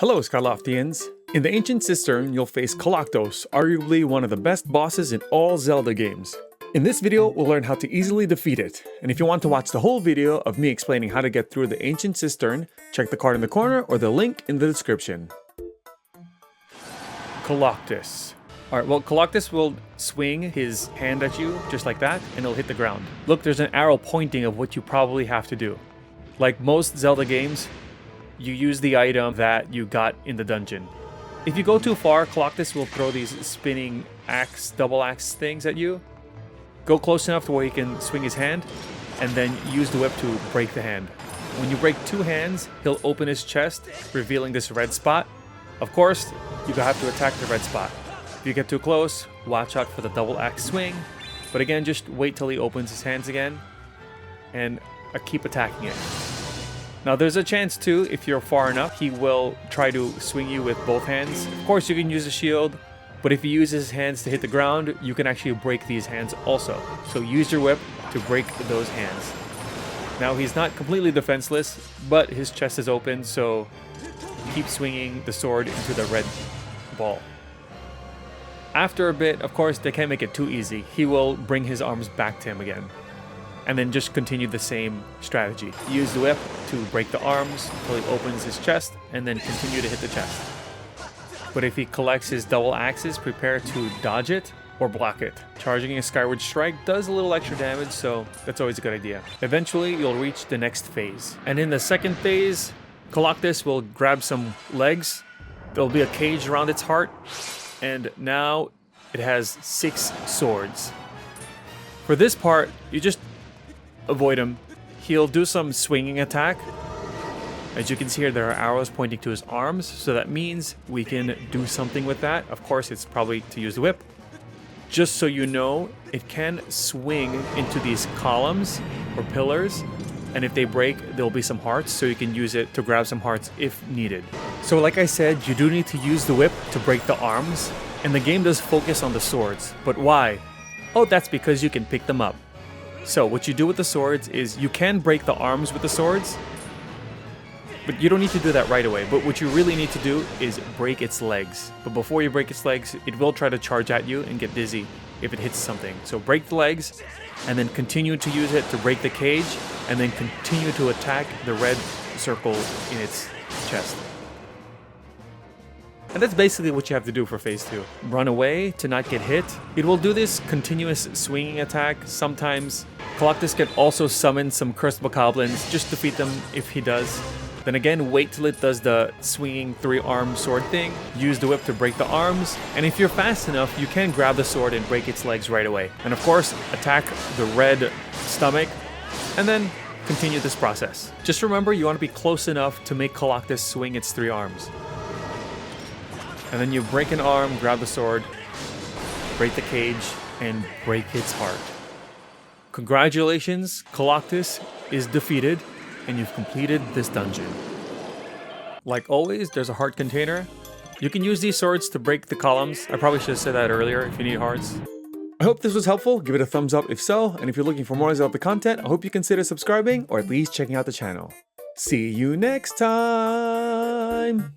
Hello Skyloftians! In the Ancient Cistern, you'll face Koloktos, arguably one of the best bosses in all Zelda games. In this video, we'll learn how to easily defeat it, and if you want to watch the whole video of me explaining how to get through the Ancient Cistern, check the card in the corner or the link in the description. Koloktos. Alright, well, Koloktos will swing his hand at you, just like that, and it'll hit the ground. Look, there's an arrow pointing of what you probably have to do. Like most Zelda games, you use the item that you got in the dungeon. If you go too far, Koloktos will throw these spinning axe, double axe things at you. Go close enough to where he can swing his hand, and then use the whip to break the hand. When you break two hands, he'll open his chest, revealing this red spot. Of course, you have to attack the red spot. If you get too close, watch out for the double axe swing. But again, just wait till he opens his hands again, and keep attacking it. Now there's a chance too, if you're far enough, he will try to swing you with both hands. Of course you can use a shield, but if he uses his hands to hit the ground, you can actually break these hands also. So use your whip to break those hands. Now he's not completely defenseless, but his chest is open, so keep swinging the sword into the red ball. After a bit, of course, they can't make it too easy. He will bring his arms back to him again. And then just continue the same strategy. Use the whip to break the arms until he opens his chest, and then continue to hit the chest. But if he collects his double axes, prepare to dodge it or block it. Charging a Skyward Strike does a little extra damage, so that's always a good idea. Eventually, you'll reach the next phase. And in the second phase, Koloktos will grab some legs. There'll be a cage around its heart, and now it has 6 swords. For this part, you just avoid him. He'll do some swinging attack. As you can see here, there are arrows pointing to his arms, so that means we can do something with that. Of course, it's probably to use the whip. Just so you know, it can swing into these columns or pillars, and if they break, there'll be some hearts, so you can use it to grab some hearts if needed. So like I said, you do need to use the whip to break the arms, and the game does focus on the swords. But why? Oh, that's because you can pick them up. So what you do with the swords is you can break the arms with the swords, but you don't need to do that right away. But what you really need to do is break its legs. But before you break its legs, it will try to charge at you and get dizzy if it hits something. So break the legs, and then continue to use it to break the cage, and then continue to attack the red circle in its chest. And that's basically what you have to do for phase 2. Run away to not get hit. It will do this continuous swinging attack. Sometimes Koloktos can also summon some cursed bokoblins. Just defeat them if he does. Then again, wait till it does the swinging 3-arm sword thing. Use the whip to break the arms. And if you're fast enough, you can grab the sword and break its legs right away. And of course, attack the red stomach, and then continue this process. Just remember, you want to be close enough to make Koloktos swing its 3 arms. And then you break an arm, grab the sword, break the cage, and break its heart. Congratulations, Koloktos is defeated, and you've completed this dungeon. Like always, there's a heart container. You can use these swords to break the columns. I probably should have said that earlier if you need hearts. I hope this was helpful. Give it a thumbs up if so, and if you're looking for more Zelda content, I hope you consider subscribing or at least checking out the channel. See you next time!